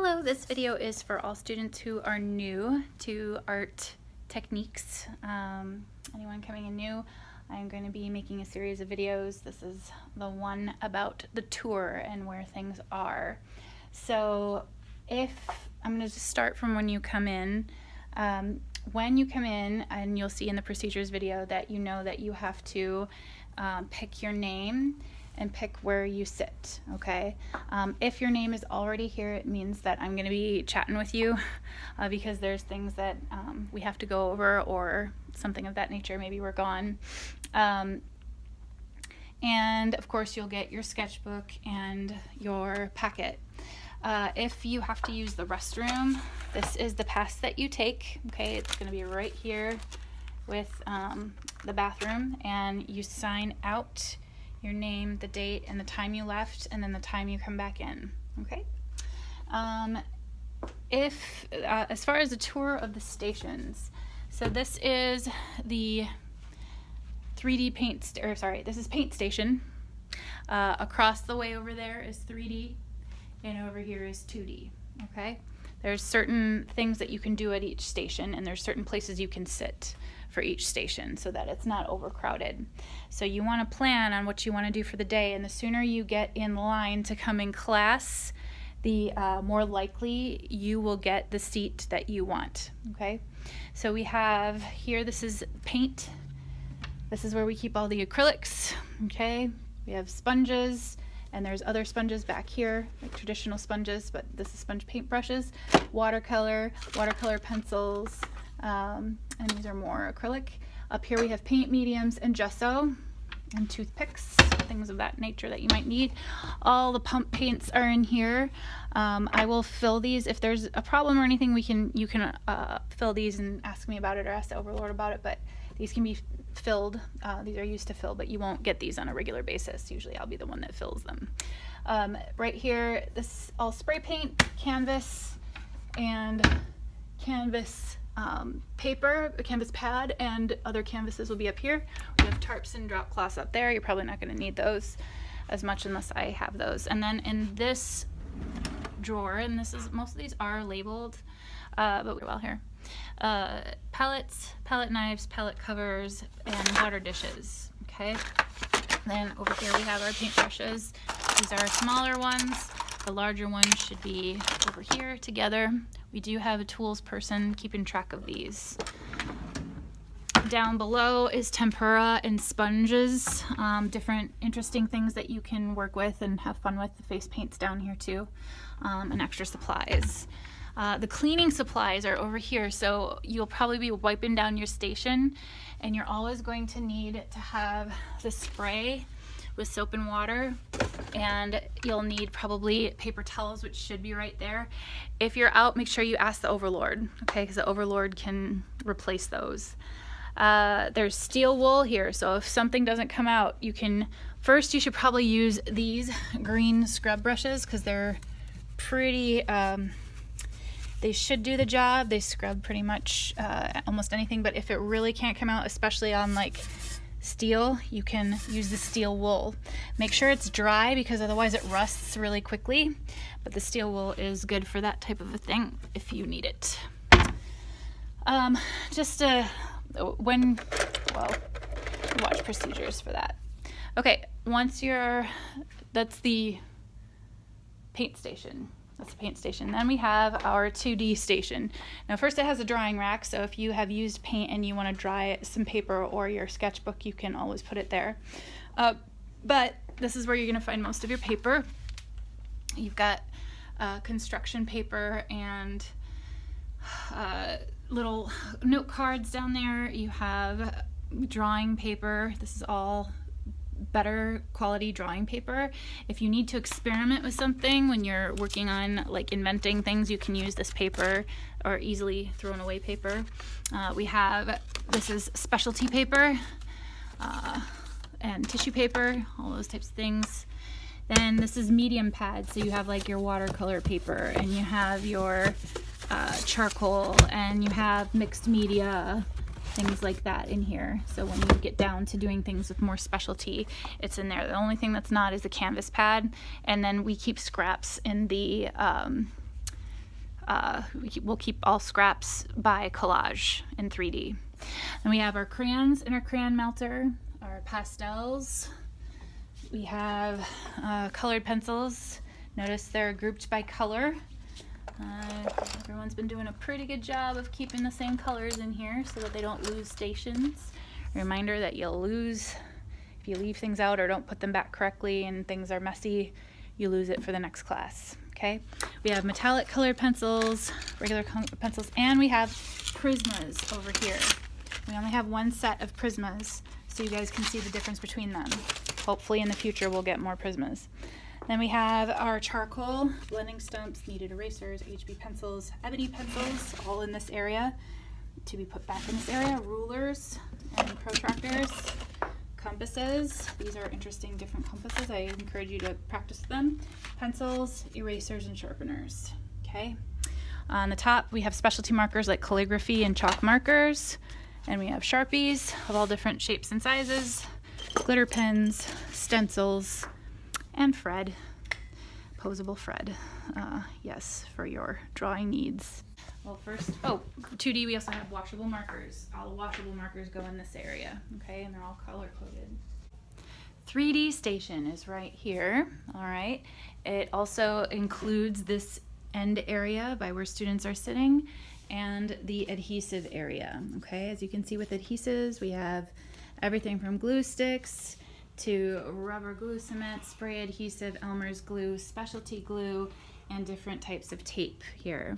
Hello, this video is for all students who are new to art techniques. Anyone coming in new, I'm going to be making a series of videos. This is the one about the tour and where things are. So if I'm going to just start from when you come in. When you come in, and you'll see in the procedures video that you know that you have to pick your name and pick where you sit, okay? If your name is already here, it means that I'm gonna be chatting with you because there's things that we have to go over or something of that nature, maybe we're gone. And of course you'll get your sketchbook and your packet. If you have to use the restroom, this is the pass that you take, okay? It's gonna be right here with the bathroom, and you sign out your name, the date, and the time you left, and then the time you come back in, okay? As far as a tour of the stations, so this is the 3D paint, this is paint station. Across the way over there is 3D, and over here is 2D, okay? There's certain things that you can do at each station, and there's certain places you can sit for each station so that it's not overcrowded. So you want to plan on what you want to do for the day, and the sooner you get in line to come in class, the more likely you will get the seat that you want, okay? So we have here, this is paint. This is where we keep all the acrylics, okay? We have sponges, and there's other sponges back here, like traditional sponges, but this is sponge paint brushes, watercolor pencils, and these are more acrylic. Up here we have paint mediums and gesso and toothpicks, things of that nature that you might need. All the pump paints are in here. I will fill these. If there's a problem or anything, you can fill these and ask me about it or ask the Overlord about it, but these can be filled. These are used to fill, but you won't get these on a regular basis. Usually I'll be the one that fills them. Right here, this is all spray paint, canvas, and canvas paper, a canvas pad, and other canvases will be up here. We have tarps and drop cloths up there. You're probably not going to need those as much unless I have those. And then in this drawer, and most of these are labeled, but we're well here. Palettes, palette knives, palette covers, and water dishes, okay? Then over here we have our paintbrushes. These are smaller ones. The larger ones should be over here together. We do have a tools person keeping track of these. Down below is tempera and sponges, different interesting things that you can work with and have fun with. The face paint's down here too, and extra supplies. The cleaning supplies are over here, so you'll probably be wiping down your station, and you're always going to need to have the spray with soap and water, and you'll need probably paper towels, which should be right there. If you're out, make sure you ask the Overlord, okay, because the Overlord can replace those. There's steel wool here, so if something doesn't come out, you should probably use these green scrub brushes because they're pretty, they should do the job. They scrub pretty much almost anything, but if it really can't come out, especially on like steel, you can use the steel wool. Make sure it's dry because otherwise it rusts really quickly, but the steel wool is good for that type of a thing if you need it. Watch procedures for that. Okay, that's the paint station. That's the paint station. Then we have our 2D station. Now first it has a drying rack, so if you have used paint and you want to dry some paper or your sketchbook, you can always put it there. But this is where you're going to find most of your paper. You've got construction paper and little note cards down there. You have drawing paper. This is all better quality drawing paper. If you need to experiment with something when you're working on like inventing things, you can use this paper, or easily thrown away paper. This is specialty paper and tissue paper, all those types of things. Then this is medium pad, so you have like your watercolor paper, and you have your charcoal, and you have mixed media, things like that in here. So when you get down to doing things with more specialty, it's in there. The only thing that's not is the canvas pad, and then we keep scraps in the we'll keep all scraps by collage in 3D. Then we have our crayons and our crayon melter, our pastels. We have colored pencils. Notice they're grouped by color. Everyone's been doing a pretty good job of keeping the same colors in here so that they don't lose stations. Reminder that you'll lose if you leave things out or don't put them back correctly and things are messy, you lose it for the next class. Okay, we have metallic colored pencils, regular pencils, and we have Prismas over here. We only have one set of Prismas, so you guys can see the difference between them. Hopefully in the future we'll get more Prismas. Then we have our charcoal, blending stumps, kneaded erasers, HB pencils, ebony pencils, all in this area to be put back in this area, rulers and protractors, compasses. These are interesting different compasses. I encourage you to practice them. Pencils, erasers, and sharpeners. Okay. On the top we have specialty markers like calligraphy and chalk markers, and we have Sharpies of all different shapes and sizes, glitter pens, stencils, and Fred, posable Fred, yes, for your drawing needs. Well, first, 2D, we also have washable markers. All the washable markers go in this area, okay, and they're all color-coded. 3D station is right here, all right. It also includes this end area by where students are sitting and the adhesive area, okay. As you can see with adhesives, we have everything from glue sticks to rubber glue cement, spray adhesive, Elmer's glue, specialty glue, and different types of tape here.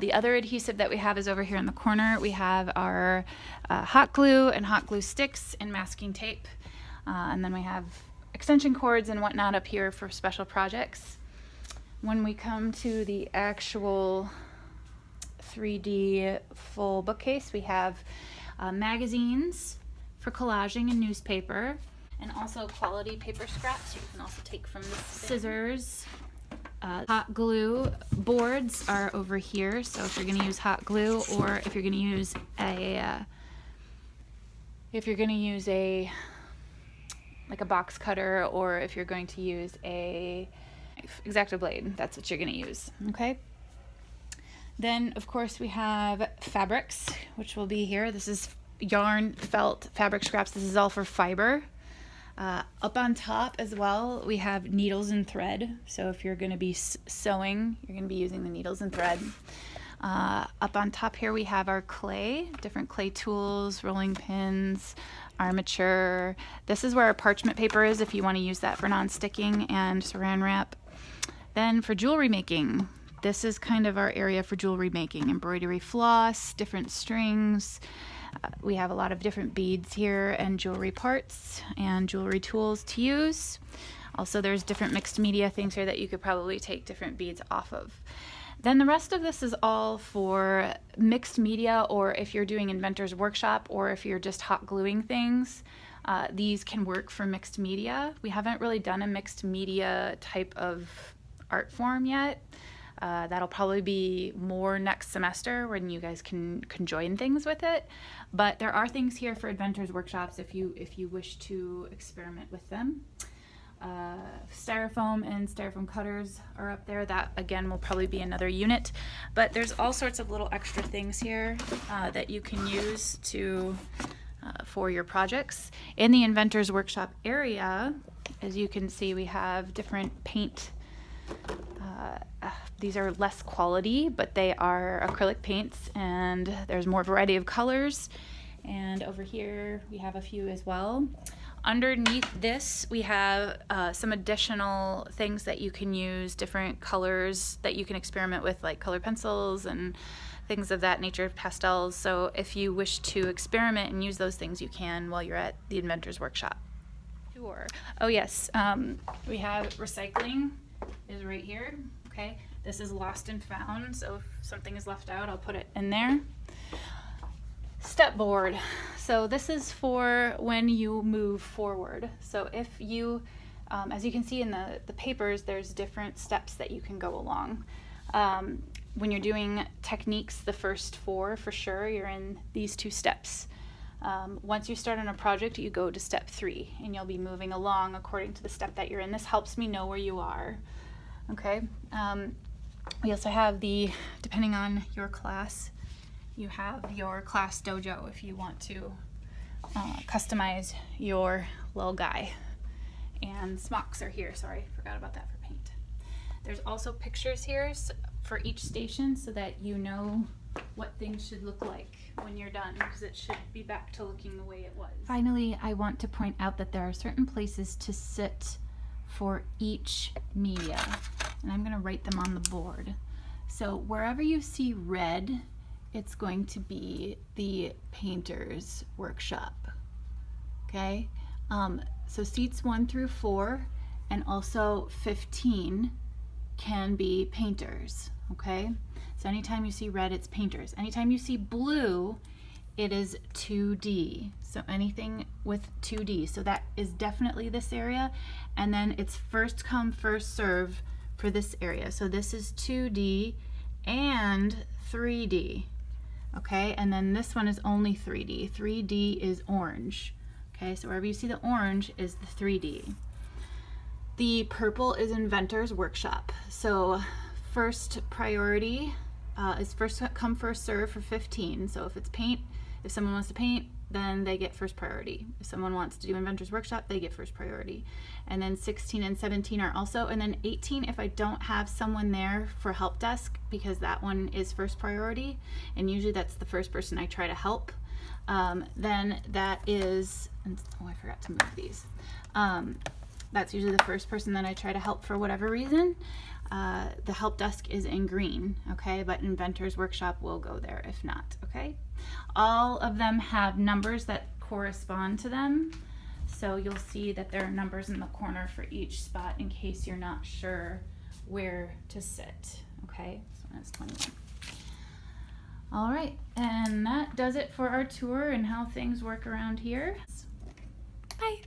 The other adhesive that we have is over here in the corner. We have our hot glue and hot glue sticks and masking tape. And then we have extension cords and whatnot up here for special projects. When we come to the actual 3D full bookcase, we have magazines for collaging and newspaper, and also quality paper scraps you can also take from the scissors. Hot glue boards are over here, so if you're going to use hot glue, or if you're going to use a like a box cutter, or if you're going to use a X-Acto blade, that's what you're going to use. Okay. Then of course we have fabrics, which will be here. This is yarn, felt, fabric scraps. This is all for fiber. Up on top as well, we have needles and thread. So if you're going to be sewing, you're going to be using the needles and thread. Up on top here we have our clay, different clay tools, rolling pins, armature. This is where our parchment paper is if you want to use that for non-sticking, and saran wrap. Then for jewelry making, this is kind of our area for jewelry making. Embroidery floss, different strings. We have a lot of different beads here and jewelry parts and jewelry tools to use. Also, there's different mixed media things here that you could probably take different beads off of. Then the rest of this is all for mixed media, or if you're doing Inventor's Workshop, or if you're just hot gluing things, these can work for mixed media. We haven't really done a mixed media type of art form yet. That'll probably be more next semester when you guys can join things with it. But there are things here for Inventor's Workshops if you wish to experiment with them. Styrofoam and styrofoam cutters are up there. That again will probably be another unit. But there's all sorts of little extra things here that you can use to for your projects. In the Inventor's Workshop area, as you can see, we have different paint. These are less quality, but they are acrylic paints, and there's more variety of colors. And over here we have a few as well. Underneath this we have some additional things that you can use, different colors that you can experiment with, like color pencils and things of that nature, pastels. So if you wish to experiment and use those things, you can while you're at the Inventor's Workshop. Sure. Oh yes, we have recycling is right here. Okay, this is lost and found, so if something is left out, I'll put it in there. Step board. So this is for when you move forward. So if you, as you can see in the papers, there's different steps that you can go along. When you're doing techniques, the first 4 for sure, you're in these 2 steps. Once you start on a project, you go to step 3, and you'll be moving along according to the step that you're in. This helps me know where you are. Okay. We also have depending on your class, you have your class dojo if you want to customize your little guy. And smocks are here, sorry, forgot about that for paint. There's also pictures here for each station so that you know what things should look like when you're done, because it should be back to looking the way it was. Finally, I want to point out that there are certain places to sit for each media, and I'm going to write them on the board. So wherever you see red, it's going to be the painter's workshop. Okay, so seats 1 through 4 and also 15 can be painters. Okay, so anytime you see red, it's painters. Anytime you see blue, it is 2D. So anything with 2D. So that is definitely this area. And then it's first come, first serve for this area. So this is 2D and 3D. Okay, and then this one is only 3D. 3D is orange. Okay, so wherever you see the orange is the 3D. The purple is Inventor's Workshop. So first priority is first come, first serve for 15. So if it's paint, if someone wants to paint, then they get first priority. If someone wants to do Inventor's Workshop, they get first priority. And then 16 and 17 are also, and then 18 if I don't have someone there for help desk, because that one is first priority, and usually that's the first person I try to help. Then that is, oh, I forgot to move these. That's usually the first person that I try to help for whatever reason. The help desk is in green, okay, but Inventor's Workshop will go there if not, okay? All of them have numbers that correspond to them, so you'll see that there are numbers in the corner for each spot in case you're not sure where to sit, okay? So that's 21. All right, and that does it for our tour and how things work around here. Bye.